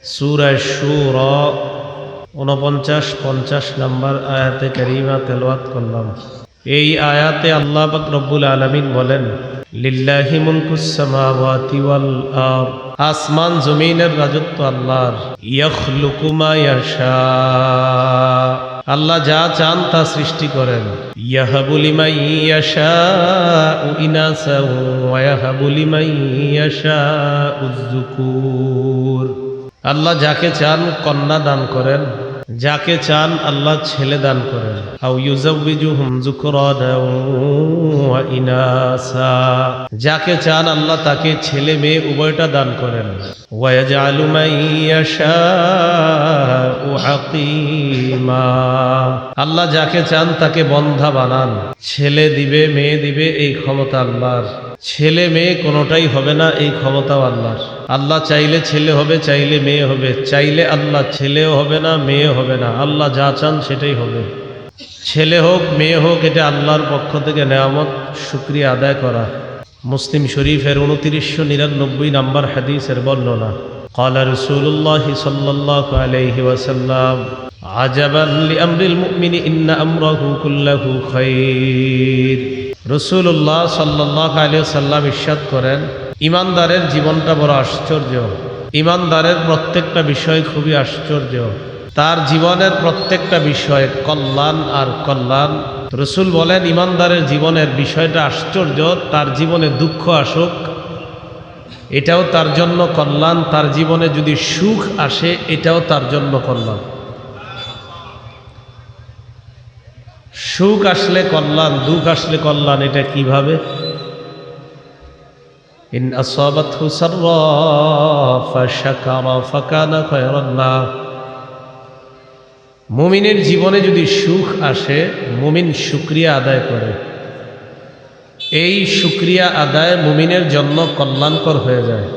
সূরা শুরা 49-50 নম্বর আয়াতে কারিমা তেলাওয়াত করলাম। এই আয়াতে আল্লাহ পাক রব্বুল আলামিন বলেন, লিল্লাহি মুলকুস সামাওয়াতি ওয়াল আরদ, আসমান জমিনের রাজত্ব আল্লাহর। ইয়াখলুকু মা ইয়াশা, আল্লাহ যা চান তা সৃষ্টি করেন। ইয়াহাবু লিমান ইয়াশাউ ইনাসা ওয়া ইয়াহাবু লিমান ইয়াশাউ যুকুর, আল্লাহ যাকে চান কন্যা দান করেন, যাকে চান আল্লাহ ছেলে দান করেন। আও ইউযাউযুহুম যুকরানা ওয়া ইনাসা, যাকে চান আল্লাহ তাকে ছেলে মেয়ে উভয়টা দান করেন। ওয়া ইয়াজআলু মান ইয়াশাউ আকীমা, আল্লাহ যাকে চান তাকে বন্ধা বানান, ছেলে দিবে মেয়ে দিবে, এই ক্ষমতা আল্লাহর। ছেলে মেয়ে কোনোটাই হবে না, এই ক্ষমতাও আল্লাহর। আল্লাহ চাইলে ছেলে হবে, চাইলে মেয়ে হবে, চাইলে আল্লাহ ছেলেও হবে না মেয়ে হবে না, আল্লাহ যা চান সেটাই হবে। ছেলে হোক মেয়ে হোক, এটা আল্লাহর পক্ষ থেকে নেয়ামত, শুকরিয়া আদায় করা। মুসলিম শরীফের 2999 নম্বর হাদিসের বর্ণনা, قال رسول الله صلى الله عليه وسلم عجبا لأمر المؤمن إن أمره كله خير। রাসূলুল্লাহ সাল্লাল্লাহু আলাইহি ওয়াসাল্লাম ইরশাদ করেন, ইমানদারের জীবনটা বড় আশ্চর্য, ইমানদারের প্রত্যেকটা বিষয় খুবই আশ্চর্য, তার জীবনের প্রত্যেকটা বিষয় কল্যাণ আর কল্যাণ। রাসূল বলেন, ইমানদারের জীবনের বিষয়টা আশ্চর্য, তার জীবনে দুঃখ আসুক এটাও তার জন্য কল্যাণ, তার জীবনে যদি সুখ আসে এটাও তার জন্য কল্যাণ। সুখ আসলে কল্যাণ, দুঃখ আসলে কল্যাণ, এটা কিভাবে? ইন আসাবাতহু সাররা ফাশাকারা ফাকানা খায়রান লাহ, মুমিনের জীবনে যদি সুখ আসে মুমিন শুকরিয়া আদায় করে, এই শুকরিয়া আদায় মুমিনের জন্য কল্যাণকর হয়ে যায়।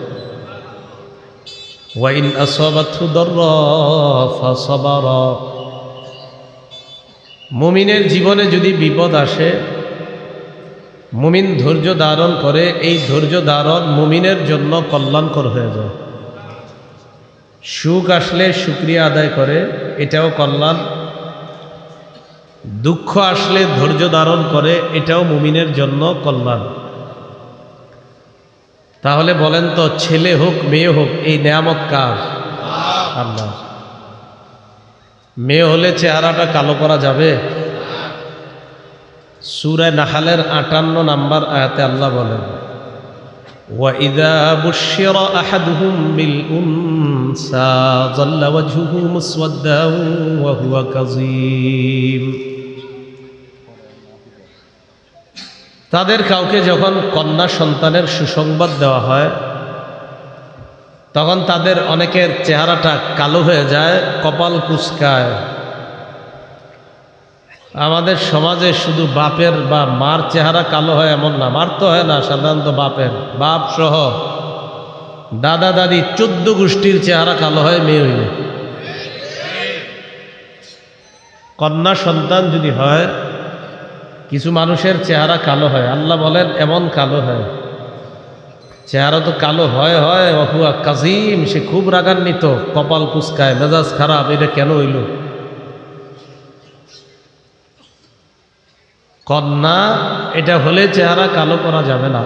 ওয়া ইন আসাবাতহু দাররা ফাসাবারা, মুমিনের জীবনে যদি বিপদ আসে মুমিন ধৈর্য ধারণ করে, এই ধৈর্য ধারণ মুমিনের জন্য কল্যাণকর হয়ে যায়। সুখ আসলে শুকরিয়া আদায় করে, এটাও কল্যাণ। দুঃখ আসলে ধৈর্য ধারণ করে, এটাও মুমিনের জন্য কল্যাণ। তাহলে বলেন তো, ছেলে হোক মেয়ে হোক এই নেয়ামত কার? আল্লাহ। মেয়ে হলে চেহারাটা কালো করা যাবে? সূরা নাহলের 58 নম্বর আয়াতে আল্লাহ বলেন, وَإِذَا بُشِّرَ أَحَدُهُم بِالْأُنثَى ظَلَّ وَجْهُهُ مُسْوَدًّا وَهُوَ كَظِيمٌ, তাদের কাউকে যখন কন্যা সন্তানের সুসংবাদ দেওয়া হয় তখন তাদের অনেকের চেহারাটা কালো হয়ে যায়, কপাল কুঁচকায়। আমাদের সমাজে শুধু বাপের বা মার চেহারা কালো হয় এমন না, মার তো হয় না, সাধারণত বাপের, বাপ সহ দাদা দাদি 14 গোষ্ঠীর চেহারা কালো হয় মেয়ে হইলে। কন্যা সন্তান যদি হয় কিছু মানুষের চেহারা কালো হয়, আল্লাহ বলেন এমন কালো হয়, চেহারা তো কালো হয় হয়, ওহুয়া কাজিম, সে খুব রাগান্বিত, কপাল কুঁচকায়, মেজাজ খারাপ, এটা কেন হইল? কন্যা এটা হলে চেহারা কালো করা যাবে না।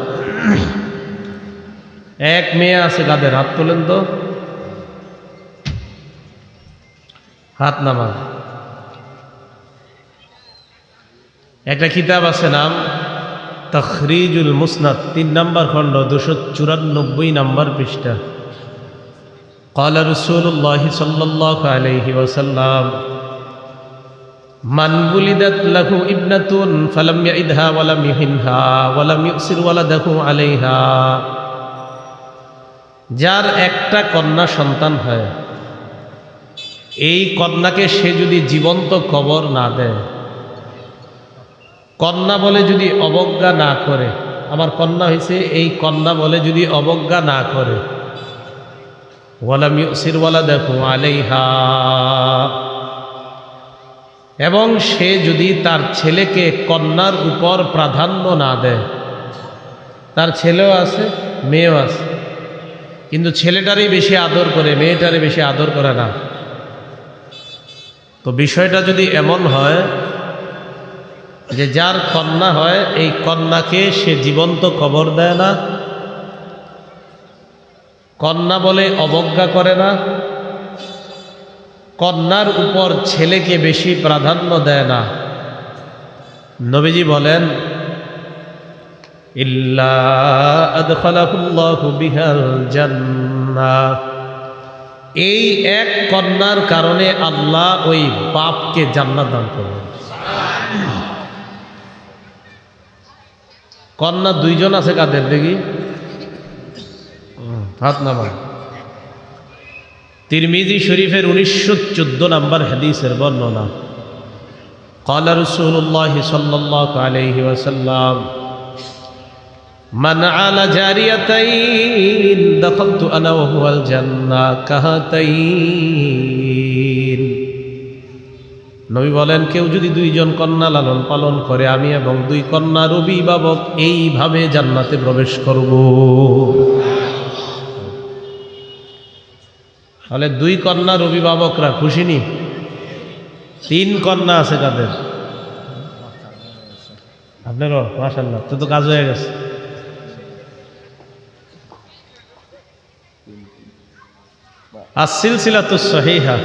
এক মেয়ে আছে, কাদের হাত তোলেন তো, হাত নামান। একটা কিতাব আছে, নাম তাখরিজুল মুসনাদ, 3 নম্বর খণ্ড, 294 নম্বর পৃষ্ঠা। قال رسول الله صلى الله عليه وسلم من ولدت له ابنة فلم يعدها ولم يهنها ولم يؤسر ولده عليها, যার একটা কন্যা সন্তান হয়, এই কন্যাকে সে যদি জীবন্ত কবর না দেয়, কন্যা বলে যদি অবজ্ঞা না করে, আমার কন্যা হয়েছে এই কন্যা বলে যদি অবজ্ঞা না করে, ওয়ালাম ইউসির ওয়ালাদাহু আলাইহা, এবং সে যদি তার ছেলেকে কন্যার উপর প্রাধান্য না দেয়, তার ছেলেও আছে মেয়েও আছে, কিন্তু ছেলেটারই বেশি আদর করে, মেয়েটারই বেশি আদর করে না। তো বিষয়টা যদি এমন হয় যে যার কন্যা হয় এই কন্যাকে সে জীবন্ত কবর দেয় না, কন্যা বলে অবজ্ঞা করে না, কন্যার উপর ছেলেকে বেশি প্রাধান্য দেয় না, নবীজি বলেন ইল্লা আদখালাহুল্লাহু বিহাল জান্নাহ, এই এক কন্যার কারণে আল্লাহ ওই বাপকে জান্নাত দান করবেন। কন্যা দুইজন আছে, কাদের দেখি হাত নামান। তিরমিজি শরীফের 1914 নম্বর হাদিসের বর্ণনা, ক্বালা রাসূলুল্লাহ সাল্লাল্লাহু আলাইহি ওয়াসাল্লাম মান আলা জারিয়াতাইন দাখালতু আনা ওয়া হুয়াল জান্নাহ কাহাতাইন। নবী বলেন, কেউ যদি দুইজন কন্যা লালন পালন করে, আমি এবং দুই কন্যার অভিভাবক এইভাবে জান্নাতে প্রবেশ করব। তাহলে দুই কন্যার অভিভাবকরা খুশি নি? তিন কন্যা আছে কাদের? আপনারও? মাশাআল্লাহ, তো কাজ হয়ে গেছে। আস-সিলসিলাতুস সহিহা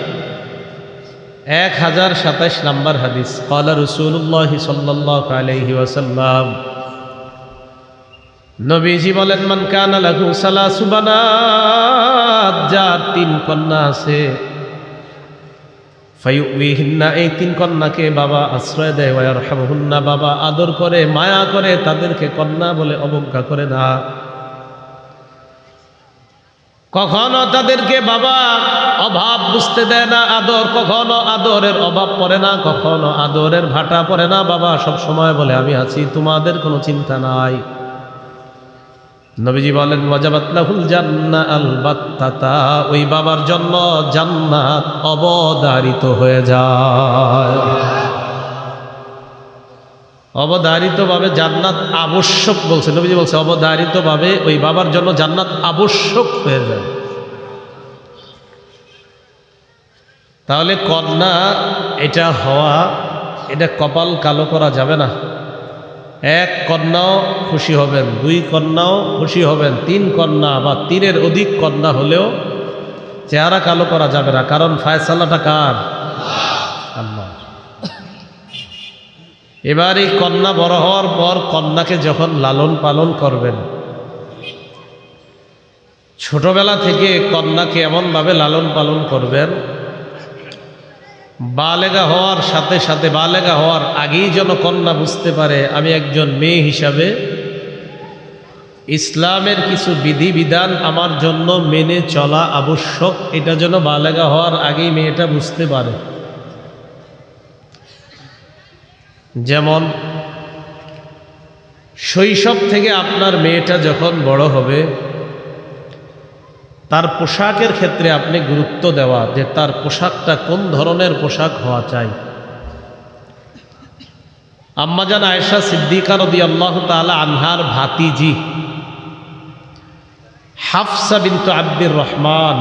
1027 নম্বর হাদিস, ক্বালা রাসূলুল্লাহ সাল্লাল্লাহু আলাইহি ওয়াসাল্লাম, নবীজি বলেন মান কানা লাহু সালাসু বানাত, যার তিন কন্যা আছে, ফায়ুবিহিন্না, এই তিন কন্যাকে বাবা আশ্রয় দেয়, ওয়া ইয়ারহামুহুন্না, বাবা আদর করে মায়া করে, তাদেরকে কন্যা বলে অবজ্ঞা করে না, কখনো তাদেরকে বাবা অভাব বুঝতে দেয় না, আদর, কখনো আদরের অভাব পড়ে না, কখনো আদরের ভাটা পড়ে না, বাবা সব সময় বলে আমি আছি, তোমাদের কোনো চিন্তা নাই। নবীজি বলেন ওয়াজাবাত লাহুল জান্নাহ আলবাত্তাতা, ওই বাবার জন্য জান্নাত অবধারিত হয়ে যায়। অবধারিতভাবে জান্নাত আবশ্যক বলছে, নবীজি বলছে অবধারিতভাবে ওই বাবার জন্য জান্নাত আবশ্যক হয়ে যায়। তাহলে কন্যা এটা হওয়া, এটা কপাল কালো করা যাবে না। এক কন্যাও খুশি হবেন, দুই কন্যাও খুশি হবেন, তিন কন্যা বা তিনের অধিক কন্যা হলেও চেহারা কালো করা যাবে না, কারণ ফায়সালাটা কার? আল্লাহ। এবার এই কন্যা বড় হওয়ার পর কন্যাকে যখন লালন পালন করবেন, ছোটবেলা থেকে কন্যাকে এমনভাবে লালন পালন করবেন, বালেগা হওয়ার সাথে সাথে, বালেগা হওয়ার আগেই যেন কন্যা বুঝতে পারে আমি একজন মেয়ে হিসাবে ইসলামের কিছু বিধিবিধান আমার জন্য মেনে চলা আবশ্যক, এটা যেন বালেগা হওয়ার আগেই মেয়েটা বুঝতে পারে। যেমন শৈশব থেকে আপনার মেয়েটা যখন বড় হবে, তার পোশাকের ক্ষেত্রে আপনি গুরুত্ব দেওয়া, যে তার পোশাকটা কোন ধরনের পোশাক হওয়া চাই। আম্মাজান আয়েশা সিদ্দিকা রাদিয়াল্লাহু তাআলা আনহার ভাতিজি হাফসা বিনতু আব্দুর রহমান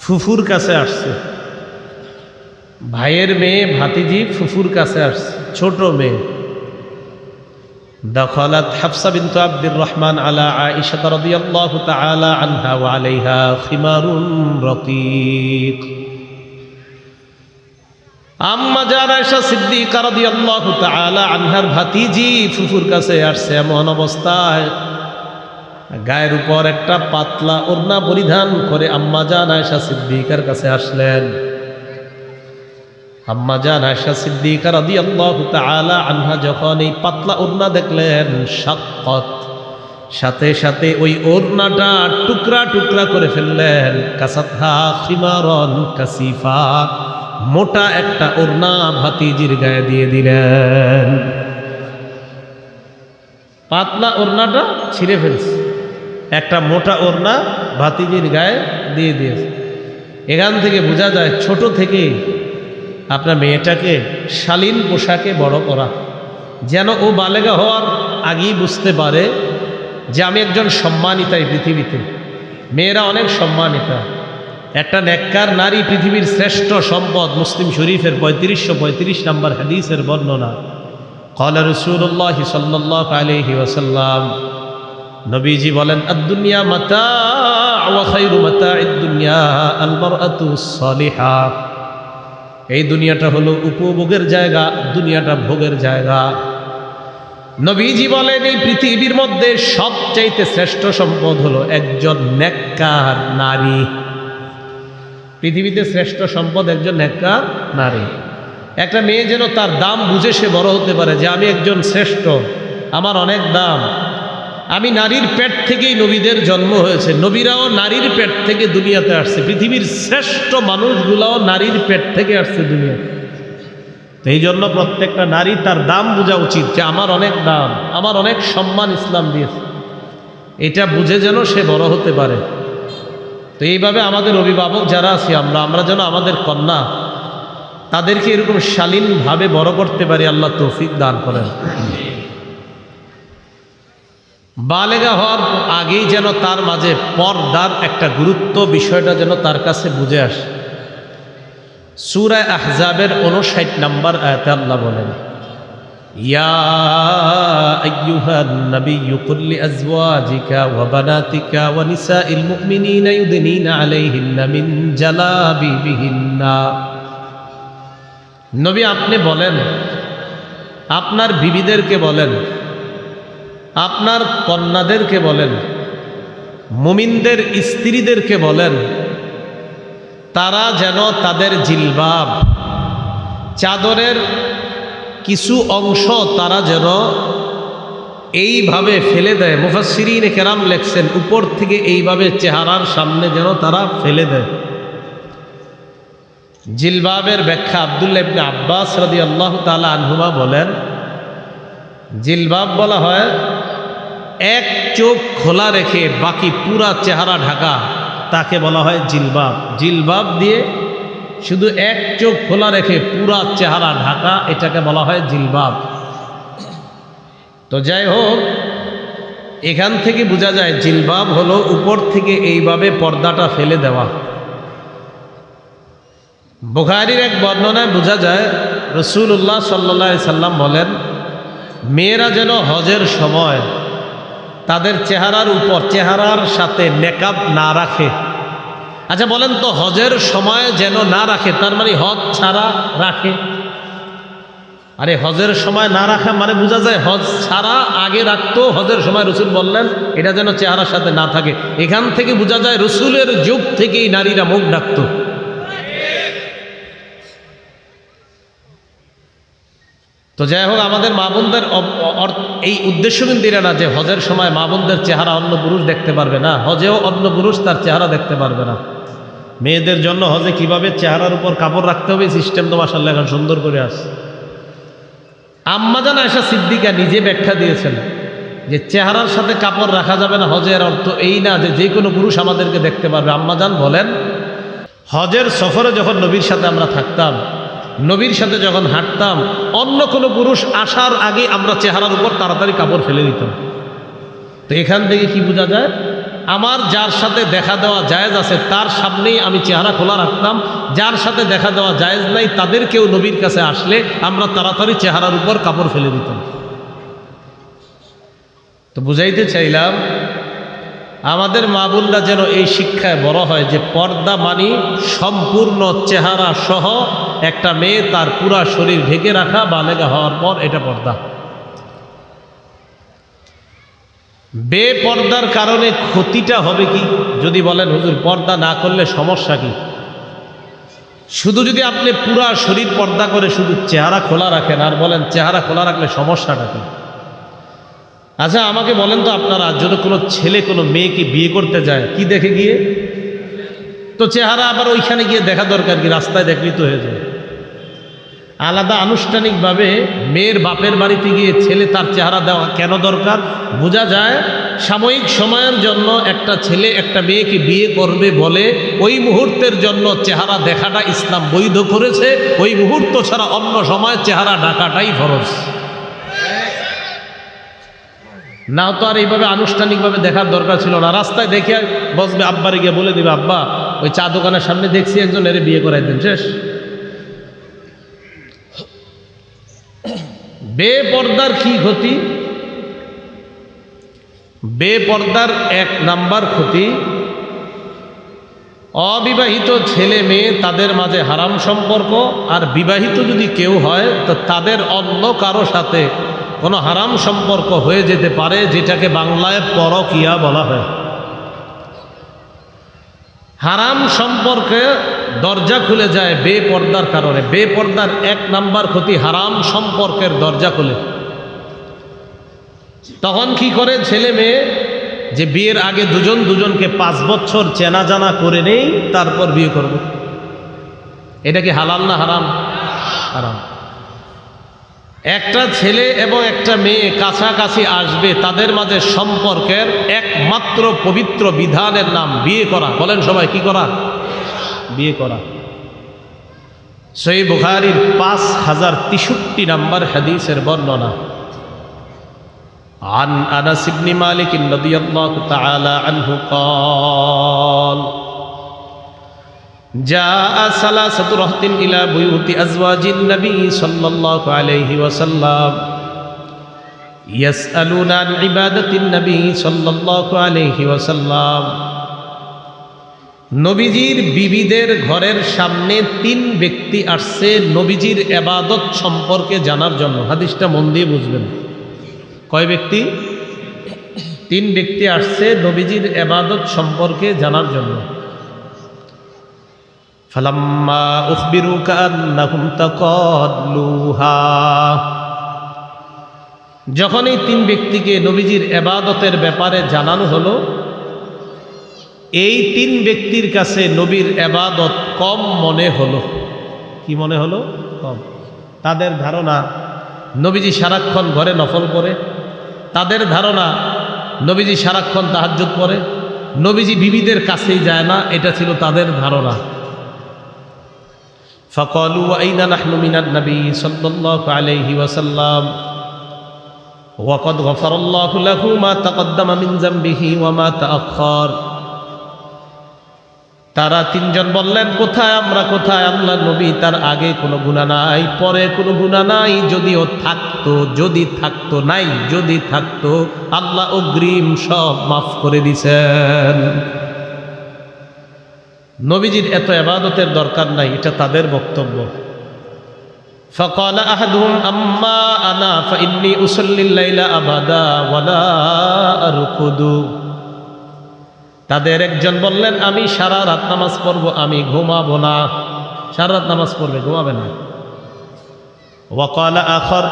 ফুফুর কাছে আসছে, ভাইয়ের মেয়ে ভাতিজি ফুফুর কাছে আসছে, ছোট মেয়ে। دخلت حفصة بنت عبد الرحمن على عائشة رضي الله تعالى عنها وعليها خمار رقيق। আম্মা জান আয়েশা সিদ্দিকা রাদিয়াল্লাহু তাআলা আনহার ভাতিজি ফুফুর কাছে আসছে, এমন অবস্থায় গায়ের উপর একটা পাতলা ওড়না পরিধান করে আম্মা জান আয়েশা সিদ্দিকার কাছে আসলেন। আম্মা জান আয়েশা সিদ্দিকা রাদিয়াল্লাহু তাআলা আনহা যখন এই পাতলা ওড়না দেখলেন, শাক্কাত, সাথে সাথে ওই ওড়নাটা টুকরা টুকরা করে ফেললেন। কাসাতহা খিমারন কাসিফা, মোটা একটা ওড়না ভাতিজির গায়ে দিয়ে দিলেন। পাতলা ওড়নাটা ছিঁড়ে ফেলছে, একটা মোটা ওড়না ভাতিজির গায়ে দিয়ে দিয়েছে। এখান থেকে বোঝা যায় ছোট থেকে আপনার মেয়েটাকে শালীন পোশাকে বড় করা, যেন ও বালেগা হওয়ার আগেই বুঝতে পারে যে আমি একজন সম্মানিতা এই পৃথিবীতে। মেয়েরা অনেক সম্মানিতা। একটা নেককার নারী পৃথিবীর শ্রেষ্ঠ সম্পদ। মুসলিম শরীফের 3535 নম্বর হাদিসের বর্ণনা। ক্বালা রাসূলুল্লাহ সাল্লাল্লাহু আলাইহি ওয়াসাল্লাম, নবীজি বলেন, আদ-দুনিয়া মাতা ওয়া খায়রু মাতা'id দুনিয়া আল মারআতুস সালিহা। এই দুনিয়াটা হলো উপভোগের জায়গা, দুনিয়াটা ভোগের জায়গা। নবীজি বলেন এই পৃথিবীর মধ্যে সবচাইতে শ্রেষ্ঠ সম্পদ হলো একজন নেককার নারী। পৃথিবীতে শ্রেষ্ঠ সম্পদ একজন নেককার নারী। একটা মেয়ে যেন তার দাম বুঝে সে বড় হতে পারে, যে আমি একজন শ্রেষ্ঠ, আমার অনেক দাম। আমি নারীর পেট থেকেই নবীদের জন্ম হয়েছে, নবীরাও নারীর পেট থেকে দুনিয়াতে আসছে, পৃথিবীর শ্রেষ্ঠ মানুষগুলাও নারীর পেট থেকে আসছে দুনিয়াতে। এই জন্য প্রত্যেকটা নারী তার দাম বোঝা উচিত, যে আমার অনেক দাম, আমার অনেক সম্মান ইসলাম দিয়েছে। এটা বুঝে যেন সে বড় হতে পারে। তো এইভাবে আমাদের অভিভাবক যারা আছি আমরা যেন আমাদের কন্যা তাদেরকে এরকম শালীনভাবে বড় করতে পারি। আল্লাহ তৌফিক দান করেন। বালেগা হওয়ার আগেই যেন তার মাঝে পর্দার একটা গুরুত্ব বিষয়টা যেন তার কাছে বুঝে আসে। সূরা আহজাবের 59 নম্বর আয়াতে আল্লাহ বলেন, ইয়া আইয়ুহান নাবিয়্যু কুল লিআজওয়াজিকা ওয়া বানাতিকা ওয়া নিসাইল মুমিনিনা ইউদনিনা আলাইহিন্না মিন জালাবিবিহিন্না। নবী আপনি বলেন, আপনার বিবিদেরকে বলেন, আপনার কন্যাদেরকে বলেন, মুমিনদের স্ত্রীদেরকে বলেন, তারা যেন তাদের জিলবাব, চাদরের কিছু অংশ তারা যেন এইভাবে ফেলে দেয়। মুফাসসিরিনে কেরাম লেখছেন, উপর থেকে এইভাবে চেহারার সামনে যেন তারা ফেলে দেয়। জিলবাবের ব্যাখ্যা আব্দুল্লাহ ইবনে আব্বাস রাদিয়াল্লাহু তাআলা আনহুমা বলেন, জিলবাব বলা হয় এক চোখ খোলা রেখে বাকি পুরা চেহারা ঢাকা, তাকে বলা হয় জিলবাব। জিলবাব দিয়ে শুধু এক চোখ খোলা রেখে পুরা চেহারা ঢাকা, এটাকে বলা হয় জিলবাব। তো যাই হোক, এখান থেকে বোঝা যায় জিলবাব হলো উপর থেকে এইভাবে পর্দাটা ফেলে দেওয়া। বুখারীর এক বর্ণনায় বোঝা যায় রাসূলুল্লাহ সাল্লাল্লাহু আলাইহি সাল্লাম বলেন, মেয়েরা যেন হজের সময় তাদের চেহারার উপর, চেহারার সাথে নেকাব না রাখে। আচ্ছা বলেন তো, হজের সময় যেন না রাখে, তার মানে হজ ছাড়া রাখে? আরে হজের সময় না রাখা মানে বোঝা যায় হজ ছাড়া আগে রাখতো, হজের সময় রসুল বললেন এটা যেন চেহারার সাথে না থাকে। এখান থেকে বোঝা যায় রসুলের যুগ থেকেই নারীরা মুখ ঢাকতো। তো যাই হোক, আমাদের মা বোনদের এই উদ্দেশ্য কিন্তু এটা না যে হজের সময় মা বোনদের চেহারা অন্য পুরুষ দেখতে পারবে না, হজেও অন্য পুরুষ তার চেহারা দেখতে পারবে না। মেয়েদের জন্য হজে কিভাবে চেহারার উপর কাপড় রাখতে হবে সিস্টেম তো মাশাআল্লাহ এখন সুন্দর করে আসছে। আম্মাজান আয়েশা সিদ্দিকা নিজে ব্যাখ্যা দিয়েছেন যে চেহারার সাথে কাপড় রাখা যাবে না, হজের অর্থ এই না যে যে কোনো পুরুষ আমাদেরকে দেখতে পারবে। আম্মাজান বলেন, হজের সফরে যখন নবীর সাথে আমরা থাকতাম, নবীর সাথে যখন হাঁটতাম, অন্য কোনো পুরুষ আসার আগে আমরা চেহারার উপর তাড়াতাড়ি কাপড় ফেলে দিতাম। তো এখান থেকে কি বোঝা যায়, আমার যার সাথে দেখা দেওয়া জায়েজ আছে তার সামনেই আমি চেহারা খোলা রাখতাম, যার সাথে দেখা দেওয়া জায়েজ নাই তাদেরকেও নবীর কাছে আসলে আমরা তাড়াতাড়ি চেহারার উপর কাপড় ফেলে দিতাম। তো বুঝাইতে চাইলাম আমাদের মা বোনরা যেন এই শিক্ষায় বড় হয় যে পর্দা মানি সম্পূর্ণ চেহারা সহ একটা মেয়ে তার পুরা শরীর ঢেকে রাখা, বালেগা হওয়ার পর এটা পর্দা। বেপর্দার কারণে ক্ষতিটা হবে কি? যদি বলেন হুজুর পর্দা না করলে সমস্যা কি, শুধু যদি আপনি পুরা শরীর পর্দা করে শুধু চেহারা খোলা রাখেন আর বলেন চেহারা খোলা রাখলে সমস্যাটা কি? আচ্ছা আমাকে বলেন তো, আপনারা যদি কোনো ছেলে কোনো মেয়েকে বিয়ে করতে যায় কি দেখে গিয়ে? তো চেহারা আবার ওইখানে গিয়ে দেখা দরকার কি? রাস্তায় দেখলি তো হয়ে যায়। আলাদা আনুষ্ঠানিকভাবে মেয়ের বাপের বাড়িতে গিয়ে ছেলে তার চেহারা দেওয়া কেন দরকার? বোঝা যায় সাময়িক সময়ের জন্য একটা ছেলে একটা মেয়েকে বিয়ে করবে বলে ওই মুহূর্তের জন্য চেহারা দেখাটা ইসলাম বৈধ করেছে। ওই মুহূর্ত ছাড়া অন্য সময় চেহারা ঢাকাটাই ফরজ। না তো আর এইভাবে আনুষ্ঠানিকভাবে দেখার দরকার ছিল না। রাস্তায় দেখে বসবে, আব্বারে গিয়ে বলে দিবে, আব্বা ওই চা দোকানের সামনে দেখছি একজন, এর বিয়ে করাই দেন, শেষ। বেপর্দার কি ক্ষতি? বেপর্দার এক নাম্বার ক্ষতি, অবিবাহিত ছেলে মেয়ে তাদের মাঝে হারাম সম্পর্ক, আর বিবাহিত যদি কেউ হয় তো তাদের অন্য কারো সাথে কোনো হারাম সম্পর্ক হয়ে যেতে পারে, যেটাকে বাংলায় পরকীয়া বলা হয়। হারাম সম্পর্কে দরজা খুলে যায় বেপর্দার কারণে। বেপর্দার এক নাম্বার ক্ষতি, হারাম সম্পর্কের দরজা খুলে। তখন কি করে ছেলে মেয়ে, যে বিয়ের আগে দুজন দুজনকে 5 বছর চেনা জানা করে নেই, তারপর বিয়ে করব। এটা কি হালাল না হারাম? হারাম। একটা ছেলে এবং একটা মেয়ে কাছাকাছি আসবে, তাদের মাঝে সম্পর্কের একমাত্র পবিত্র বিধানের নাম বিয়ে করা। বলেন সবাই, কি করা? বিয়ে করা। সহিহ বুখারীর 5063 নম্বর হাদিসের বর্ণনা। عن أنس بن مالك رضي الله تعالى عنه قال جاء 3 رهط إلى بيوت أزواج النبي صلى الله عليه وسلم يسألون عن عبادة النبي صلى الله عليه وسلم। নবীজির বিবিদের ঘরের সামনে 3 ব্যক্তি আসছে নবীজির ইবাদত সম্পর্কে জানার জন্য। হাদিসটা মন দিয়ে বুঝবেন। কয় ব্যক্তি? 3 ব্যক্তি আসছে নবীজির ইবাদত সম্পর্কে জানার জন্য। ফালাম্মা উখবিরু কান্নাহুম তাকাল্লুহা, যখন এই 3 ব্যক্তিকে নবীজির ইবাদতের ব্যাপারে জানানো হলো, এই 3 ব্যক্তির কাছে নবীর ইবাদত কম মনে হলো। কি মনে হলো? কম। তাদের ধারণা নবীজি সারাক্ষণ ঘরে নফল করে, তাদের ধারণা নবীজি সারাক্ষণ তাহাজ্জুদ পড়ে, নবীজি বিবিদের কাছেই যায় না, এটা ছিল তাদের ধারণা। ফাকালু আইনা নাহনু মিনান নবী সাল্লাল্লাহু আলাইহি ওয়াসাল্লাম ওয়া ক্বাদ গফারাল্লাহু লাহু মা তাকদ্দামা মিন যামবিহি ওয়া মা তাআখার। তারা 3 জন বললেন, কোথায় আমরা, কোথায় আল্লাহর নবী? তার আগে কোনো গুনাহ নাই, পরে কোনো গুনাহ নাই। যদিও থাকতো, যদি থাকতো, নাই যদি থাকতো, আল্লাহ অগ্রিম সব মাফ করে দিছেন। নবীজির এত ইবাদতের দরকার নাই, এটা তাদের বক্তব্য। ফাকালা আহাদুহুম আম্মা আনা ফাইন্নী উসাল্লিল লাইলা আবাদা ওয়ালা আরকুদু। তাদের একজন বললেন, আমি সারা রাত নামাজ পড়বো, আমি ঘুমাবো না। সারা রাত নামাজ পড়বে, ঘুমাবে না। ওয়াকালা আখর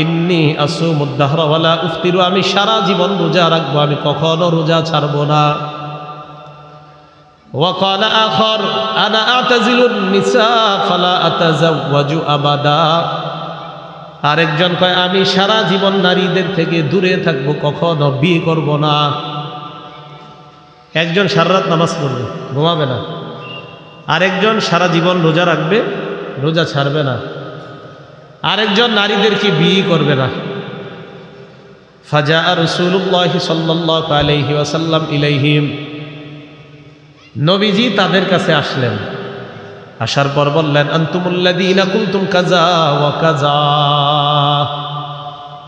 ইন্নী আসুমুদ দাহরা ওয়ালা উফতিরু, আমি সারা জীবন রোজা রাখবো, আমি কখনো রোজা ছাড়বো না। ওয়াকালা আখর আনা আতাজিলুন নিসা ফালা আতাজাওয়াজু আবাদা। আরেকজন কয়, আমি সারা জীবন নারীদের থেকে দূরে থাকবো, কখনো বিয়ে করব না। একজন সারা রাত নামাজ পড়বে, ঘুমাবে না। আরেকজন সারা জীবন রোজা রাখবে, রোজা ছাড়বে না। আরেকজন নারীদেরকে বিয়ে করবে না। ফাজা রাসূলুল্লাহ সাল্লাল্লাহু আলাইহি ওয়াসাল্লাম ইলাইহিম, নবীজি তাদের কাছে আসলেন। আসার পর বললেন, আনতুমুল্লাযীনা কুলতুম কাযা ওয়া কাযা,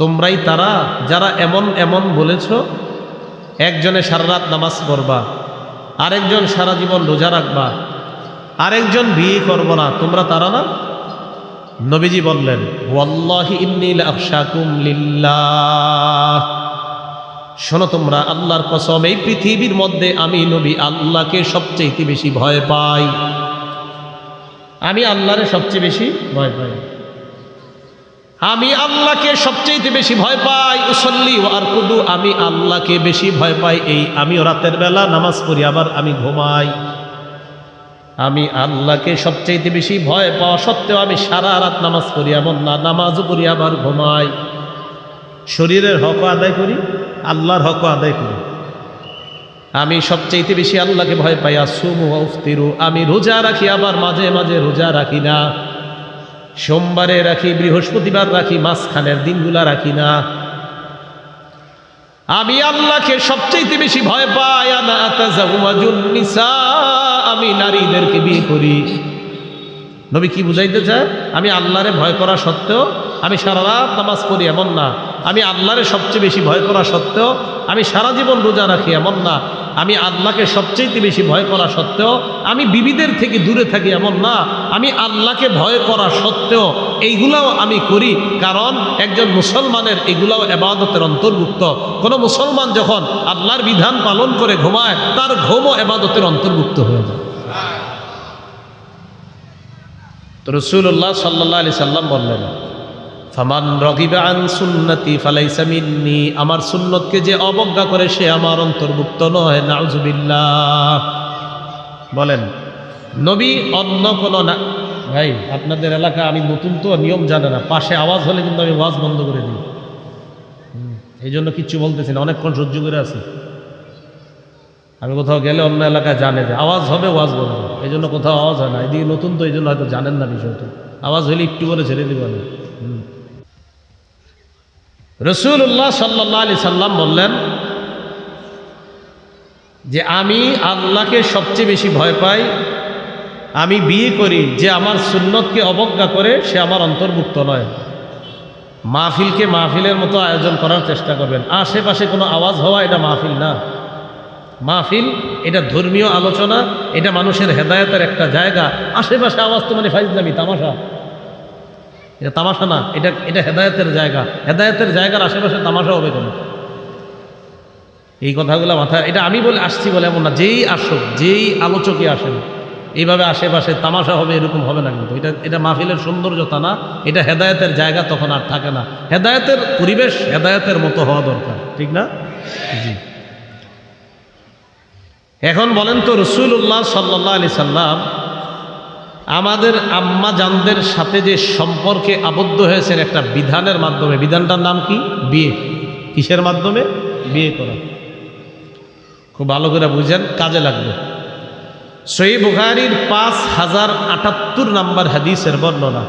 তোমরাই তারা যারা এমন এমন বলেছো। একজনে সারা রাত নামাজ পড়বা, আরেকজন সারা জীবন রোজা রাখবা, আরেকজন বিয়ে করবো না, তোমরা তারা না? নবীজি বললেন, ওয়াল্লাহি ইন্নী লাআখশাকুম লিল্লাহ, শোনো তোমরা, আল্লাহর কসম, এই পৃথিবীর মধ্যে আমি নবী আল্লাহকে সবচেয়ে বেশি ভয় পাই। আমি আল্লাহরে সবচেয়ে বেশি ভয় পাই। আমি আল্লাহকে সবচেয়ে বেশি ভয় পাই। উসল্লি ওয়া আরকুদু, আমি আল্লাহকে বেশি ভয় পাই। এই আমিও রাতের বেলা নামাজ পড়ি, আবার আমি ঘুমাই। আমি আল্লাহকে সবচেয়ে বেশি ভয় পাওয়া সত্ত্বেও আমি সারা রাত নামাজ পড়ি, এমন না, নামাজও পড়ি আবার ঘুমাই। শরীরের হকও আদায় করি, আল্লাহর হকও আদায় করি। আমি সবচেয়ে বেশি আল্লাহকে ভয় পাই। আসুমু ওয়া উফতিরু, আমি রোজা রাখি, আবার মাঝে মাঝে রোজা রাখি না। সোমবারে রাখি, বৃহস্পতিবার রাখি, মাঝখানের দিনগুলা রাখি না। আমি আল্লাহকে সবচেয়ে বেশি ভয় পাই, আনা আতাজাওয়াজুন নিসা, আমি নারীদেরকে বিয়ে করি। নবী কি বুঝাইতে চায়? আমি আল্লাহরে ভয় করা সত্ত্বেও আমি সারা রাত নামাজ পড়ি এমন না, আমি আল্লাহরে সবচেয়ে বেশি ভয় করা সত্ত্বেও আমি সারা জীবন রোজা রাখি এমন না, আমি আল্লাহকে সবচেয়ে বেশি ভয় করা সত্ত্বেও আমি বিবিদের থেকে দূরে থাকি এমন না, আমি আল্লাহকে ভয় করা সত্ত্বেও এইগুলাও আমি করি। কারণ একজন মুসলমানের এগুলাও ইবাদতের অন্তর্ভুক্ত। কোনো মুসলমান যখন আল্লাহর বিধান পালন করে ঘুমায়, তার ঘুমও ইবাদতের অন্তর্ভুক্ত হয়ে যায়। তো রাসূলুল্লাহ সাল্লাল্লাহু আলাইহি সাল্লাম বললেন, ফামান রাগিবা আন সুন্নতি ফালাইসা মিন্নি, আমার সুন্নতকে যে অবজ্ঞা করে সে আমার অন্তর্ভুক্ত নয়। নাউজুবিল্লাহ। বলেন, নবী অন্য কোনো না। ভাই আপনাদের এলাকা আমি নতুন তো, নিয়ম জানে না, পাশে আওয়াজ হলে কিন্তু আমি ওয়াজ বন্ধ করে দিই। এই জন্য কিচ্ছু বলতেছি না, অনেকক্ষণ সহ্য করে আছি। আমি কোথাও গেলে অন্য এলাকায় জানে যে আওয়াজ হবে, ওয়াজ বন্ধ, এই জন্য কোথাও আওয়াজ হয় না। এদিকে নতুন তো, এই জন্য হয়তো জানেন না বিষয়টা। আওয়াজ হলে একটু করে ছেড়ে দিব না। রাসূলুল্লাহ সাল্লাল্লাহু আলাইহি সাল্লাম বললেন যে আমি আল্লাহকে সবচেয়ে বেশি ভয় পাই, আমি বিয়ে করি, যে আমার সুন্নতকে অবজ্ঞা করে সে আমার অন্তর্ভুক্ত নয়। মাহফিলকে মাহফিলের মতো আয়োজন করার চেষ্টা করবেন। আশেপাশে কোনো আওয়াজ হওয়া এটা মাহফিল না। মাহফিল এটা ধর্মীয় আলোচনা, এটা মানুষের হেদায়েতের একটা জায়গা। আশেপাশে আওয়াজ তো মানে ফাইজলামি, তামাশা। এটা তামাশা না, এটা হেদায়েতের জায়গা। হেদায়েতের জায়গার আশেপাশে তামাশা হবে কেন? এই কথাগুলো মাথায়, এটা আমি বলে আসছি বলে এমন না, যেই আসুক, যেই আলোচকই আসেন, এইভাবে আশেপাশে তামাশা হবে এরকম হবে না। কিন্তু এটা মাহফিলের সৌন্দর্যতা না, এটা হেদায়েতের জায়গা তখন আর থাকে না। হেদায়েতের পরিবেশ হেদায়েতের মতো হওয়া দরকার, ঠিক না? জি। এখন বলেন তো, রাসূলুল্লাহ সাল্লাল্লাহু আলাইহি সাল্লাম আমাদের আম্মা জানদের সাথে যে সম্পর্কে আবদ্ধ হয়েছেন একটা বিধানের মাধ্যমে, বিধানটার নাম কি? বিয়ে। কিসের মাধ্যমে? বিয়ে করা। খুব ভালো করে বুঝেন, কাজে লাগবে। সহিহ বুখারীর 5078 নম্বর হাদিসের বর্ণনা।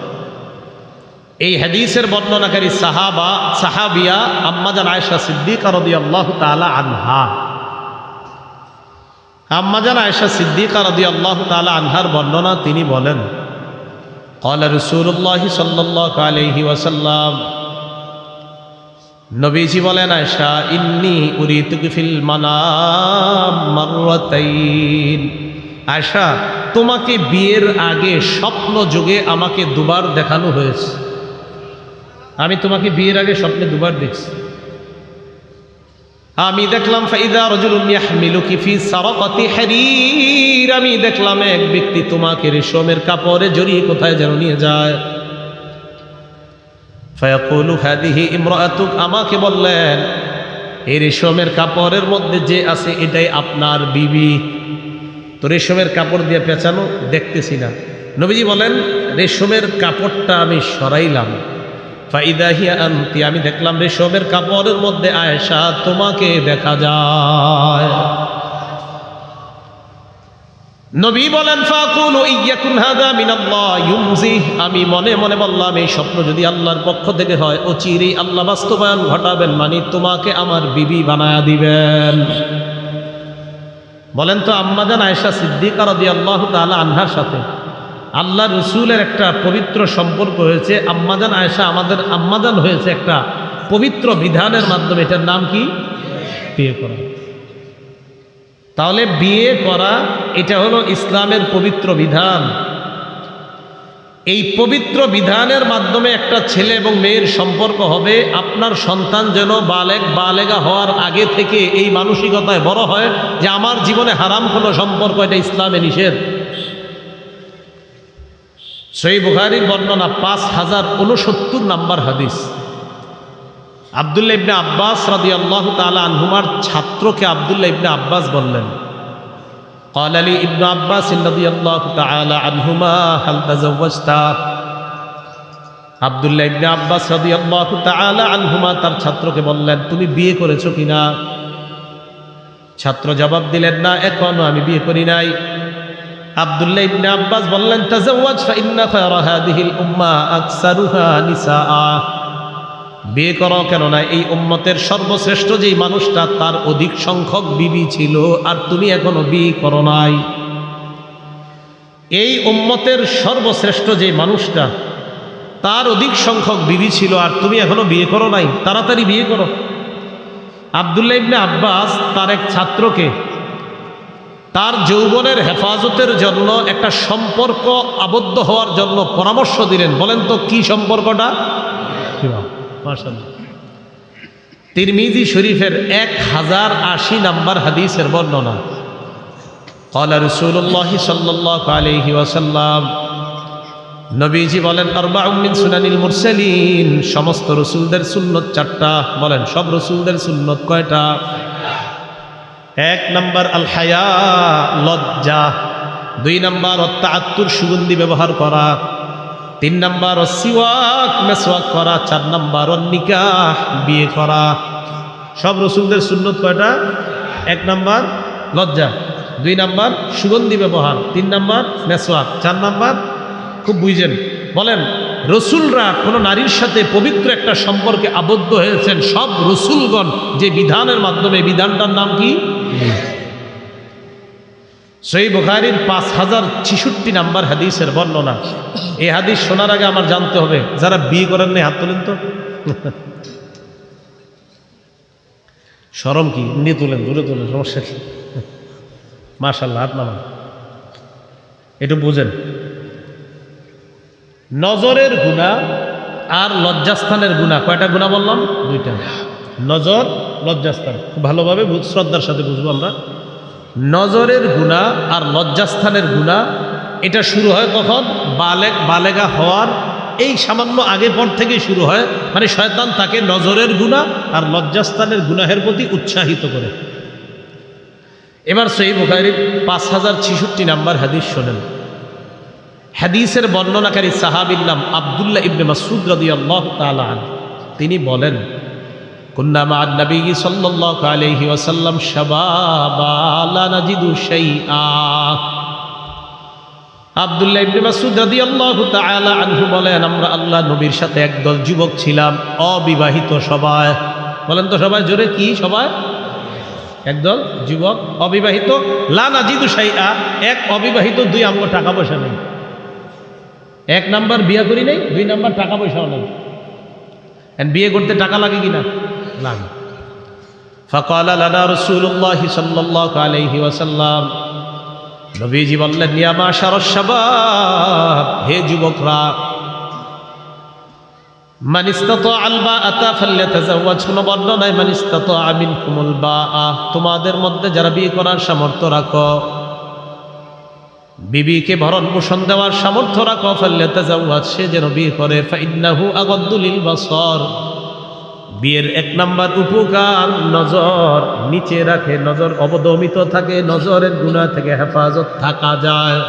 এই হাদিসের বর্ণনাকারী সাহাবিয়া আম্মাজান আয়েশা সিদ্দিকা রাদিয়াল্লাহু তাআলা আনহা। আম্মাজান আয়েশা সিদ্দিকা রাদিয়াল্লাহু তাআলা আনহার বর্ণনা, তিনি বলেন, ক্বালা রাসূলুল্লাহ সাল্লাল্লাহু আলাইহি ওয়াসাল্লাম, নবীজি বলেন, আয়েশা, ইন্নী উরিতুকি ফিল মানাম মাররাতাইন। আয়েশা, তোমাকে বিয়ের আগে স্বপ্ন যোগে আমাকে দুবার দেখানো হয়েছে। আমি তোমাকে বিয়ের আগে স্বপ্নে দুবার দেখছি। আমি দেখলাম ফাইদা রাজুলুন ইয়াহমিলুকি ফি সারাকাতি হারির, আমি দেখলাম এক ব্যক্তি তোমাকে রেশমের কাপড়ে জড়িয়ে কোথায় যেন নিয়ে যায়। ফায়াকুলু হাদিহি ইমরাআতুক, আমাকে বললেন এই রেশমের কাপড়ের মধ্যে যে আছে এটাই আপনার বিবি। তো রেশমের কাপড় দিয়ে পেঁচানো, দেখতেছি না। নবীজি বলেন, রেশমের কাপড়টা আমি সরাইলাম, ফাইদা হিয়া আনতি, আমি দেখলাম রেশমের কাপড়ের মধ্যে আয়েশা তোমাকে দেখা যায়। নবী বলেন, ফাকুলু ইয়াকুন হাদা মিনাল্লাহ ইউমজিহ, আমি মনে মনে বললাম এই স্বপ্ন যদি আল্লাহর পক্ষ থেকে হয়, অচিরেই আল্লাহ বাস্তবায়ন ঘটাবেন, মানে তোমাকে আমার বিবি বানায়া দিবেন। বলেন তো, আম্মাজান আয়েশা সিদ্দিকা রাদিয়াল্লাহু তাআলা আনহার সাথে আল্লাহ রসুলের একটা পবিত্র সম্পর্ক হয়েছে। আম্মাজান আয়েশা আমাদের আম্মাজান হয়েছে একটা পবিত্র বিধানের মাধ্যমে। এটার নাম কি? বিয়ে করা। তাহলে বিয়ে করা এটা হলো ইসলামের পবিত্র বিধান। এই পবিত্র বিধানের মাধ্যমে একটা ছেলে এবং মেয়ের সম্পর্ক হবে। আপনার সন্তান যেন বালেগা হওয়ার আগে থেকে এই মানসিকতায় বড় হয় যে আমার জীবনে হারাম কোনো সম্পর্ক, এটা ইসলামে নিষেধ। সহিহ বুখারীর বর্ণনা 5069 নম্বর হাদিস। আব্দুল্লাহ ইবনে আব্বাস রাদিয়াল্লাহু তাআলা আনহুমার ছাত্রকে আব্দুল্লাহ ইবনে আব্বাস বললেন, ক্বালা লি ইবনে আব্বাস রাদিয়াল্লাহু তাআলা আনহুমা হাল তাযাওয়াজতা। আব্দুল্লাহ ইবনে আব্বাস রাদিয়াল্লাহু তাআলা আনহুমা তার ছাত্রকে বললেন, তুমি বিয়ে করেছো কিনা? ছাত্র জবাব দিলেন, না, এখনো আমি বিয়ে করি নাই। আব্দুল্লাহ ইবনে আব্বাস বললেন, তাযাওয়াজ ফা ইন্না খায়রা হাযিহিল উম্মাহ আকসারুহা নিসাআ। বিয়ে করো, কেননা এই উম্মতের সর্বশ্রেষ্ঠ যেই মানুষটা তার অধিক সংখ্যক বিবি ছিল আর তুমি এখনো বিয়ে করো নাই। এই উম্মতের সর্বশ্রেষ্ঠ যে মানুষটা তার অধিক সংখ্যক বিবি ছিল আর তুমি এখনো বিয়ে করো নাই, তাড়াতাড়ি বিয়ে করো। আব্দুল্লাহ ইবনে আব্বাস তার এক ছাত্রকে তার যৌবনের হেফাজতের জন্য একটা সম্পর্ক আবদ্ধ হওয়ার জন্য পরামর্শ দিলেন। বলেন তো কি সম্পর্কটা? মাশাআল্লাহ, তিরমিজি শরীফের 1080 নম্বর হাদিসের বর্ণনা। ক্বালা রাসূলুল্লাহ সাল্লাল্লাহু আলাইহি ওয়াসাল্লাম, নবীজি বলেন, আরবাউম মিন সুনানিল মুরসালিন, সমস্ত রসুলদের সুন্নত 4টা। বলেন সব রসুলদের সুন্নত কয়টা? 1 নম্বর আল হায়া, লজ্জা। 2 নম্বর আত-তাআত্তুর, সুগন্ধি ব্যবহার করা। 3 নম্বর সিওয়াক, মেসওয়াক করা। 4 নম্বর নিকাহ, বিয়ে করা। সব রসুলদের সুন্নত কয়টা? 1 নম্বর লজ্জা, 2 নম্বর সুগন্ধি ব্যবহার, 3 নম্বর মেসওয়াক, 4 নম্বর, খুব বুঝেন, বলেন রসুলরা কোনো নারীর সাথে পবিত্র একটা সম্পর্কে আবদ্ধ হয়েছেন সব রসুলগণ যে বিধানের মাধ্যমে, বিধানটার নাম কি? সহিহ বুখারীর 5066 নম্বর হাদিসের বর্ণনা। এই হাদিস শোনার আগে আমার জানতে হবে, যারা বিয়ে করেন না হাত তোলেন তো। শরম কি? নিয়ে তোলেন, দূরে তোলেন, সমস্যা কি? মাশাআল্লাহ, হাত নামান। একটু বুঝেন, নজরের গুনাহ আর লজ্জাস্থানের গুনাহ, কয়টা গুনাহ বললাম? 2টা। নজর, লজ্জাস্থান, খুব ভালোভাবে শ্রদ্ধার সাথে বুঝবো আমরা। নজরের গুনাহ আর লজ্জাস্থানের গুনাহ এটা শুরু হয় কখন? বালেগা হওয়ার এই সামান্য আগে পর থেকে শুরু হয়। মানে শয়তান তাকে নজরের গুনাহ আর লজ্জাস্থানের গুনাহের প্রতি উৎসাহিত করে। এবার সহিহ বুখারীর 5066 নম্বর হাদিস শোনেন। হাদিসের বর্ণনাকারী সাহাবীর নাম আব্দুল্লাহ ইবনে মাসউদ রাদিয়াল্লাহু তাআলা আনহু। তিনি বলেন, কুন্না মা'আন নবী সাল্লাল্লাহু আলাইহি ওয়াসাল্লাম শাবাবা লা নাজিদু শাইআ। আব্দুল্লাহ ইবনে মাসউদ রাদিয়াল্লাহু তাআলা আনহু বলেন, আমরা আল্লাহ নবীর সাথে একদল যুবক ছিলাম, অবিবাহিত সবাই। বলেন তো সবাই জোরে, কি সবাই? একদল যুবক অবিবাহিত। লা নাজিদু শাইআ, এক অবিবাহিত, 2 আমগো টাকা পয়সা নেই। 1 নাম্বার বিয়ে করি নাই, 2 নাম্বার টাকা পয়সাও নেই। বিয়ে করতে টাকা লাগে কিনা? লাগে। ফাকালা লানা রাসূলুল্লাহ সাল্লাল্লাহু আলাইহি ওয়াসাল্লাম, নবীজি বললেন, ইয়া মাশারাশ শাবাব, হে যুবকরা, মান ইসতাতাআল বাআতা ফালইয়াতাযাওয়াজ। কোন বর্ণনায় মান ইসতাতাআ মিনকুমুল বাআ, তোমাদের মধ্যে যারা বিয়ে করার সামর্থ্য রাখো, বিবিকে ভরণ পোষণ দেওয়ার সামর্থ্য রাখো, ফালইয়াতাযাওয়াজ, সে যেন বিয়ে করে। ফাইন্নাহু আগাদ্দু লিল বাসার, বিয়ের 1 নাম্বার উপকার নজর নিচে রাখে, নজর অবদমিত থাকে, নজরের গুনাহ থেকে হেফাজত থাকা যায়।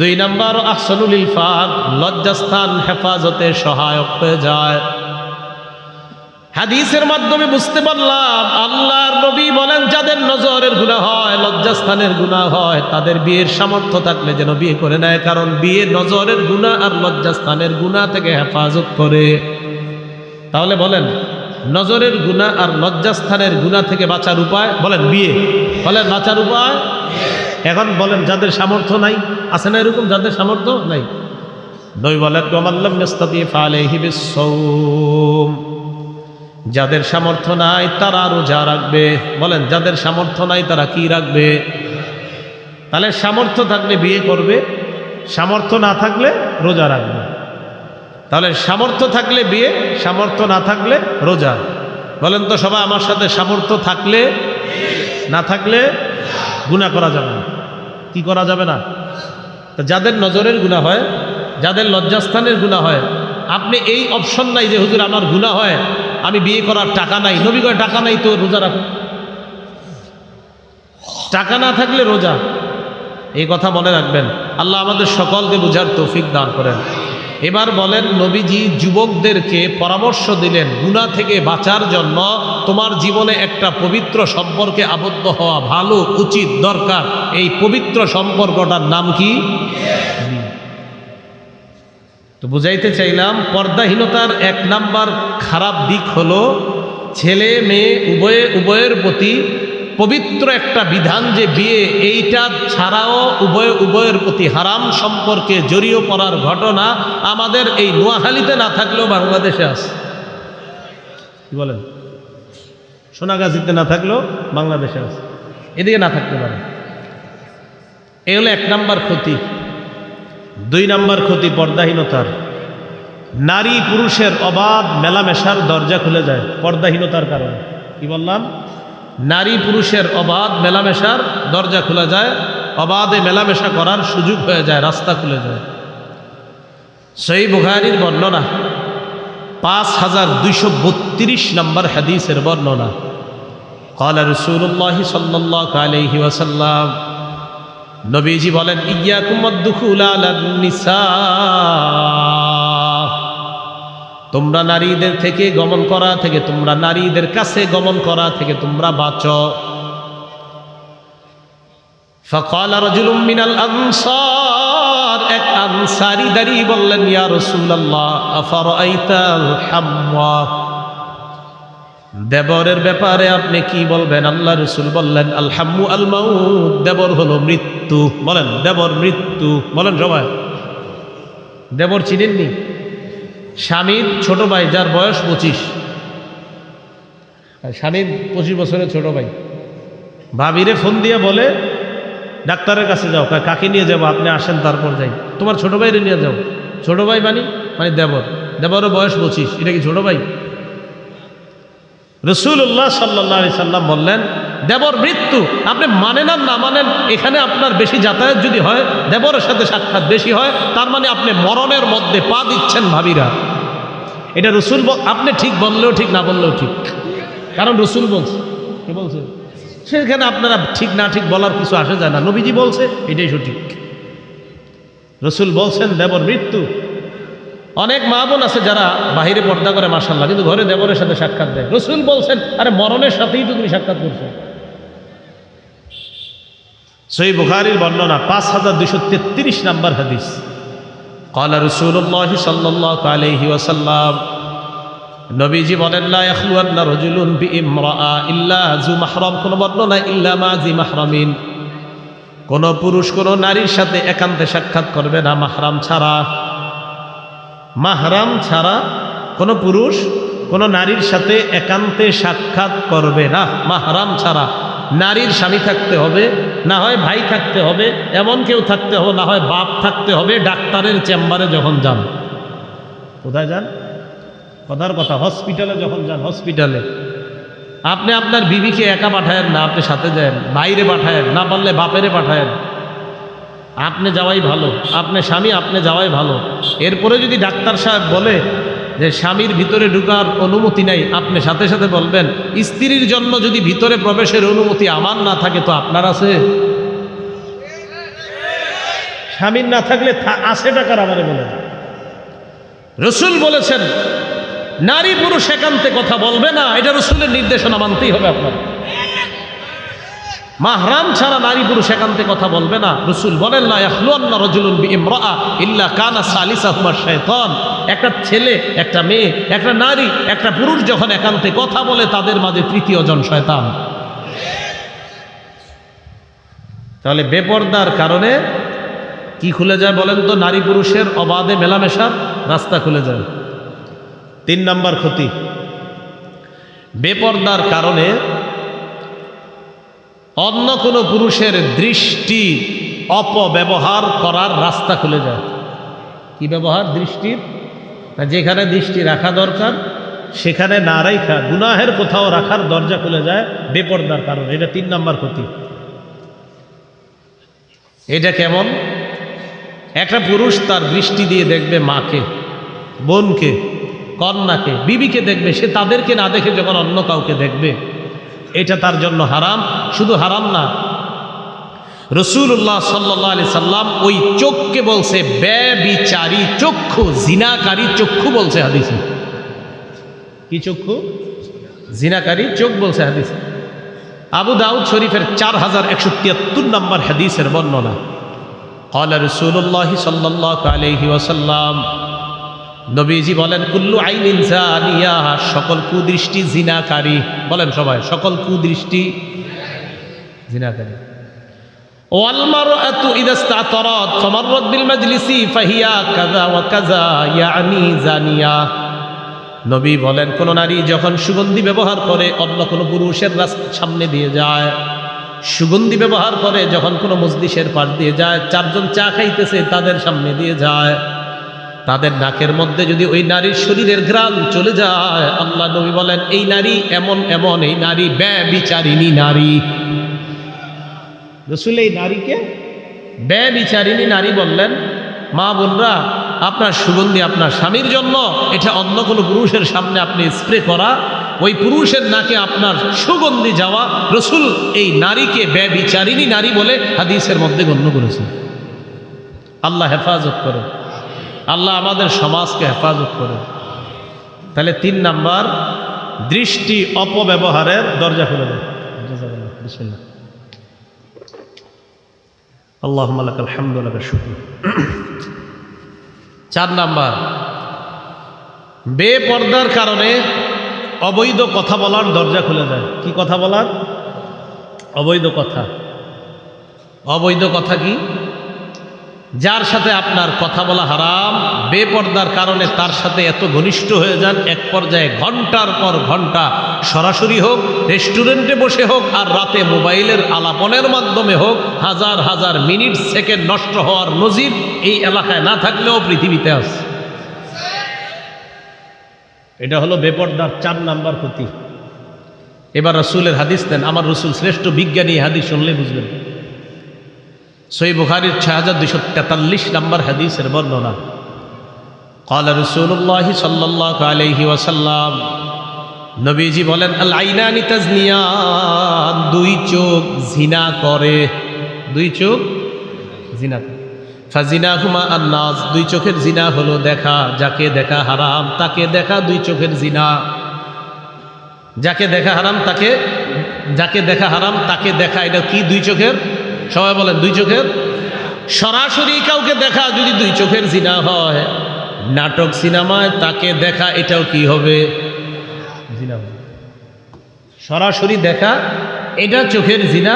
2 নাম্বার আহসানুল ইলফাক, লজ্জাস্থান হেফাজতে সহায়ক হয়ে যায়। হাদিসের মাধ্যমে বুঝতে পারলাম আল্লাহর নবী বলেন, যাদের নজরের গুনাহ হয়, লজ্জাস্থানের গুনাহ হয়, তাদের বিয়ের সামর্থ্য থাকলে যেন বিয়ে করে নেয়, কারণ বিয়ে নজরের গুনাহ আর লজ্জাস্থানের গুনাহ থেকে হেফাজত করে। তাহলে বলেন নজরের গুনাহ আর লজ্জাস্থানের গুনাহ থেকে বাঁচার উপায়? বলেন বিয়ে। বলেন বাঁচার উপায়? এখন বলেন যাদের সামর্থ্য নাই, আছে না এরকম যাদের সামর্থ্য নাই? নবী বলেন, ওয়ামান লাম ইয়াস্তাতি ফালাইহি বিস-সাওম, যাদের সামর্থ্য নাই তারা রোজা রাখবে। বলেন যাদের সামর্থ্য নাই তারা কি রাখবে? তাহলে সামর্থ্য থাকলে বিয়ে করবে, সামর্থ্য না থাকলে রোজা রাখবে। তাহলে সামর্থ্য থাকলে বিয়ে, সামর্থ্য না থাকলে রোজা। বলেন তো সবাই আমার সাথে, সামর্থ্য থাকলে, না থাকলে গুনাহ করা যাবে না। কি করা যাবে না? তো যাদের নজরের গুনাহ হয়, যাদের লজ্জাস্থানের গুনাহ হয়, আপনি এই অপশন নাই যে হুজুর আমার গুনাহ হয়, আমি বিয়ে করার টাকা নাই। নবী কয় টাকা নাই তো রোজা রাখো। টাকা না থাকলে রোজা, এই কথা মনে রাখবেন। আল্লাহ আমাদের সকলকে বুঝার তৌফিক দান করেন। এবার বলেন, নবীজি যুবকদেরকে পরামর্শ দিলেন গুনাহ থেকে বাঁচার জন্য তোমার জীবনে একটা পবিত্র সম্পর্কে আবদ্ধ হওয়া ভালো, উচিত, দরকার। এই পবিত্র সম্পর্কটার নাম কি? তো বুঝাইতে চাইলাম, পর্দাহীনতার এক নাম্বার খারাপ দিক হলো ছেলে মেয়ে উভয়ের প্রতি পবিত্র একটা বিধান যে বিয়ে, এইটা ছাড়াও উভয়ের প্রতি হারাম সম্পর্কে জড়িয়ে পড়ার ঘটনা আমাদের এই নোয়াখালীতে না থাকলেও বাংলাদেশে আছে। কি বলেন? সোনাগাজীতে না থাকলেও বাংলাদেশে আছে, এদিকে না থাকতে পারে। এই হলো এক নাম্বার ক্ষতি। দুই নাম্বার ক্ষতি পর্দাহীনতার, নারী পুরুষের অবাধ মেলামেশার দরজা খুলে যায় পর্দাহীনতার কারণে। কি বললাম? নারী পুরুষের অবাধ মেলামেশার দরজা খুলে যায়, অবাধে মেলামেশা করার সুযোগ হয়ে যায়, রাস্তা খুলে যায়। সহিহ বুখারীর বর্ণনা, 5232 নম্বর হাদিসের বর্ণনা। قال رسول الله صلى الله عليه وسلم, নবীজি বলেন, ইয়াকুম আদ-দুখুল আলান নিসা, তোমরা নারীদের থেকে গমন করা থেকে, তোমরা নারীদের কাছে গমন করা থেকে তোমরা বাঁচো। ফাকাল রাজুলুম মিনাল আনসার, এক আনসারী দাঁড়িয়ে বললেন, ইয়া রাসূলুল্লাহ আফারাইতাল হাম্মা, দেবরের ব্যাপারে আপনি কি বলবেন? আল্লাহ রাসূল বললেন, আল হাম্মু আল মাউত, দেবর হলো মৃত্যু। বলেন, দেবর মৃত্যু। বলেন সবাই। দেবর চিনেননি? স্বামীর ছোট ভাই যার বয়স 25, স্বামীর 25 বছরের ছোট ভাই ভাবিরে ফোন দিয়ে বলে, ডাক্তারের কাছে যাও। কাকে নিয়ে যাবো? আপনি আসেন তারপর যাই। তোমার ছোট ভাইরে নিয়ে যাও। ছোট ভাই মানে দেবর, দেবরের বয়স 25, এটা কি ছোট ভাই? রাসূলুল্লাহ সাল্লাল্লাহু আলাইহি সাল্লাম বললেন, দেবর মৃত্যু। আপনি মানেন আর না মানেন, এখানে আপনার বেশি যাতায়াত যদি হয়, দেবরের সাথে সাক্ষাৎ বেশি হয়, তার মানে আপনি মরণের মধ্যে পা দিচ্ছেন ভাবিরা। এটা রসুল, আপনি ঠিক বললেও ঠিক, না বললেও ঠিক, কারণ রসুল বলছে। কি বলছে? সেখানে আপনারা ঠিক না ঠিক বলার কিছু আসে যায় না। নবীজি বলছে, এটাই সঠিক। রসুল বলছেন দেবর মৃত্যু। অনেক মা বোন আছে যারা বাহিরে পর্দা করে মাশাআল্লাহ, কিন্তু ঘরে দেবরের সাথে সাক্ষাৎ দেয়। রসুল বলছেন, আরে মরণের সাথেই তো তুমি সাক্ষাৎ করছো। সহিহ বুখারীর বর্ণনা, 5233 নম্বর হাদিস। قال رسول الله صلى الله عليه وسلم, নবীজি বলেন, লা ইয়াখলুয়ান্না রাজুলুন বিইমরাআ ইল্লা যু মাহরাম, কোন বর্ণনা ইল্লা মা জি মাহরামিন, কোন পুরুষ কোন নারীর সাথে একান্তে সাক্ষাৎ করবে না মাহরাম ছাড়া। মাহরাম ছাড়া কোন পুরুষ কোন নারীর সাথে একান্তে সাক্ষাৎ করবে না, মাহরাম ছাড়া। নারীর স্বামী থাকতে হবে, না হয় ভাই থাকতে হবে, এমন কেউ থাকতে হবে, না হয় বাপ থাকতে হবে। ডাক্তারের চেম্বারে যখন যান, কোথায় যান? কথার কথা, হসপিটালে যখন যান, হসপিটালে আপনি আপনার বিবিকে একা পাঠায়েন না, আপনি সাথে যান, বাইরে পাঠায়েন, না পারলে বাপেরে পাঠায়েন। আপনি যাওয়াই ভালো, আপনি স্বামী আপনি যাওয়াই ভালো। এরপরে যদি ডাক্তার সাহেব বলে যে স্বামীর ভিতরে ঢুকার অনুমতি নাই, আপনি সাথে সাথে বলবেন, স্ত্রীর জন্য যদি ভিতরে প্রবেশের অনুমতি আমার না থাকে তো আপনার আছে? স্বামীর না থাকলে আছে টাকার আমারে বলেন। রসুল বলেছেন নারী পুরুষ একান্তে কথা বলবে না, এটা রসুলের নির্দেশনা মানতেই হবে আপনার। মাহরাম ছাড়া নারী পুরুষ একান্তে কথা বলবে না। রসুল বলেন, লা ইয়াখলুয়ান্না রাজুলুন বিইমরাআ ইল্লা কানা সালিসাহুমা শাইতান, একটা ছেলে একটা মেয়ে একটা নারী একটা পুরুষ যখন একান্তে কথা বলে, তাদের মাঝে তৃতীয় জন শয়তান। তাহলে বেপরদার কারণে কি খুলে যায় বলেন তো? নারী পুরুষের অবাধে মেলামেশার রাস্তা খুলে যায়। 3 নম্বর ক্ষতি, বেপরদার কারণে অন্য কোনো পুরুষের দৃষ্টি অপব্যবহার করার রাস্তা খুলে যায়। কি ব্যবহার? দৃষ্টির, যেখানে দৃষ্টি রাখা দরকার সেখানে না রাখা, গুনাহের কোথাও রাখার দরজা খুলে যায় বেপরদার কারণে। এটা 3 নম্বর ক্ষতি। এটা কেমন? একটা পুরুষ তার দৃষ্টি দিয়ে দেখবে মাকে, বোনকে, কন্যাকে, বিবিকে দেখবে, সে তাদেরকে না দেখে যখন অন্য কাউকে দেখবে, এটা তার জন্য হারাম। শুধু হারাম না, রাসূলুল্লাহ সাল্লাল্লাহু আলাইহি সাল্লাম ওই চোখকে বলছে ব্যভিচারী চক্ষু, জিনাকারী চক্ষু বলছে হাদিসে। কি চক্ষু? জিনাকারী চোখ বলছে হাদিসে। আবু দাউদ শরীফের 4173 নম্বর হাদিসের বর্ণনা। قال رسول الله صلى الله عليه وسلم, নবীজি বলেন কুল্লু আইনিন জানিয়া, সকল কুদৃষ্টি জিনাকারী। বলেন সবাই, সকল কুদৃষ্টি জিনাকারী। ওয়াল মারআতু ইযা ইসতাতারাত ফামাররাত বিল মাজলিসি ফাহিয়া কাযা ওয়া কাযা ইয়ানি জানিয়া। নবী বলেন কোন নারী যখন সুগন্ধি ব্যবহার করে অন্য কোনো পুরুষের সামনে দিয়ে যায়, সুগন্ধি ব্যবহার করে যখন কোনো মজলিসের পাশ দিয়ে যায়, চারজন চা খাইতেছে তাদের সামনে দিয়ে যায়, তাদের নাকের মধ্যে যদি ওই নারীর শরীরের ঘ্রাণ চলে যায়, আল্লাহ নবী বলেন এই নারী এমন এমন, এই নারী ব্যভিচারিণী নারী। রাসূল এই নারীকে ব্যভিচারিণী নারী বললেন। মা বোনরা, আপনার সুগন্ধি আপনার স্বামীর জন্য, এটা অন্য কোনো পুরুষের সামনে আপনি স্প্রে করা, ওই পুরুষের নাকে আপনার সুগন্ধি যাওয়া, রাসূল এই নারীকে ব্যভিচারিণী নারী বলে হাদিসের মধ্যে গণ্য করেছেন। আল্লাহ হেফাজত করে, আল্লাহ আমাদের সমাজকে হেফাজত করে। তাহলে 3 নাম্বার, দৃষ্টি অপব্যবহারের দরজা খুলে দেয়। বিসমিল্লাহ। আল্লাহুম্মা লাকাল হামদু ওয়া লাকাশ শুকর। 4 নাম্বার, বেপর্দার কারণে অবৈধ কথা বলার দরজা খুলে যায়। কি কথা বলার? অবৈধ কথা। অবৈধ কথা কি? যার সাথে আপনার কথা বলা হারাম, বেপর্দার কারণে তার সাথে এত ঘনিষ্ঠ হয়ে যান, এক পর্যায়ে ঘন্টার পর ঘন্টা সরাসরি হোক, রেস্টুরেন্টে বসে হোক, আর রাতে মোবাইলের আলাপনের মাধ্যমে হোক, হাজার হাজার মিনিট সেকেন্ড নষ্ট হওয়ার নজির এই এলাকায় না থাকলেও পৃথিবীতে আছে। এটা হলো বেপর্দার 4 নাম্বার ক্ষতি। এবার রাসূলের হাদিস দেন, আমার রাসূল শ্রেষ্ঠ বিজ্ঞানী, হাদিস শুনলে বুঝবেন। সহিহ বুখারীর 6243 নম্বর হাদিসের বর্ণনা। قال رسول الله صلى الله عليه وسلم, নবীজি বলেন আল আইনানি তাজনিয়ান, 2 চোখ জিনা করে। 2 চোখ জিনা করে। ফাজিনাহুমা আন-নাজ, 2 চোখের জিনা হলো দেখা, যাকে দেখা হারাম তাকে দেখা 2 চোখের জিনা। যাকে দেখা হারাম তাকে, যাকে দেখা হারাম তাকে দেখা, এটা কি? 2 চোখের। সবাই বলেন 2 চোখের। সরাসরি কাউকে দেখা যদি 2 চোখের জিনা হয়, নাটক সিনেমায় তাকে দেখা এটাও কি হবে? জিনা হবে। সরাসরি দেখা এটা চোখের জিনা,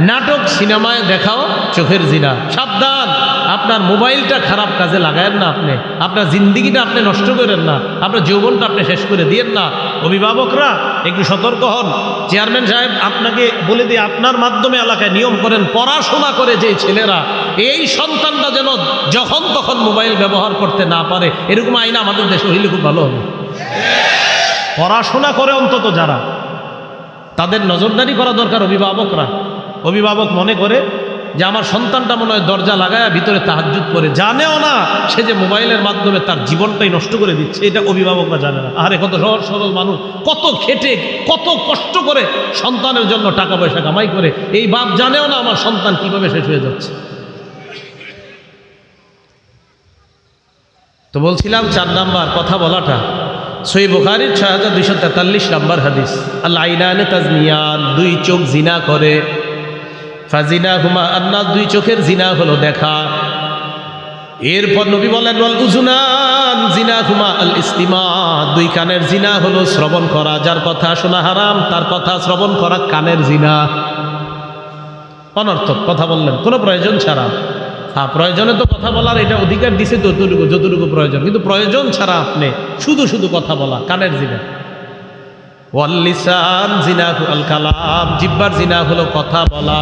নাটক সিনেমায় দেখাও চোখের জিনা। সাবধান, আপনার মোবাইলটা খারাপ কাজে লাগায়েন না, আপনি আপনার জিন্দিগিটা আপনি নষ্ট করেন না, আপনার যৌবনটা আপনি শেষ করে দিয়েন না। অভিভাবকরা একটু সতর্ক হন। চেয়ারম্যান সাহেব আপনাকে বলে দিয়ে আপনার মাধ্যমে এলাকায় নিয়ম করেন, পড়াশোনা করে যে ছেলেরা, এই সন্তানটা যেন যখন তখন মোবাইল ব্যবহার করতে না পারে, এরকম আইন আমাদের দেশে হইলে খুব ভালো হবে। পড়াশোনা করে অন্তত যারা, তাদের নজরদারি করা দরকার। অভিভাবকরা, অভিভাবক মনে করে যে আমার সন্তানটা মনে হয় দরজা লাগায় ভিতরে তাহাজ্জুদ পড়ে, জানেও না সে যে মোবাইলের মাধ্যমে তার জীবনটাই নষ্ট করে দিচ্ছে, এটা অভিভাবকরা জানে না। আরে কত সহজ সরল মানুষ, কত খেটে কত কষ্ট করে সন্তানের জন্য টাকা পয়সা কামাই করে, এই বাপ জানেও না আমার সন্তান কিভাবে শেষ হয়ে যাচ্ছে। তো বলছিলাম 4 নাম্বার কথা বলাটা। সহিহ বুখারীর 6243 নম্বর হাদিস, আল আইনানি তাজনিয়ান, 2 চোখ জিনা করে। ফাজিনাহুমা আন-নাজ, 2 চোখের জিনা হলো দেখা। এরপর নবী বলেন ওয়াল উযুনান জিনাহুমা আল ইসতিমা, 2 কানের জিনা হলো শ্রবণ করা। যার কথা শোনা হারাম তার কথা শ্রবণ করা কানের জিনা। অনর্থক কথা বললেন কোনো প্রয়োজন ছাড়া। হ্যাঁ, প্রয়োজনে তো কথা বলার এটা অধিকার দিছে যতটুকু প্রয়োজন, কিন্তু প্রয়োজন ছাড়া আপনি শুধু শুধু কথা বলা কানের জিনা। ওয়াল লিসান জিনাহু আল কালাম, জিহ্বার জিনা হলো কথা বলা।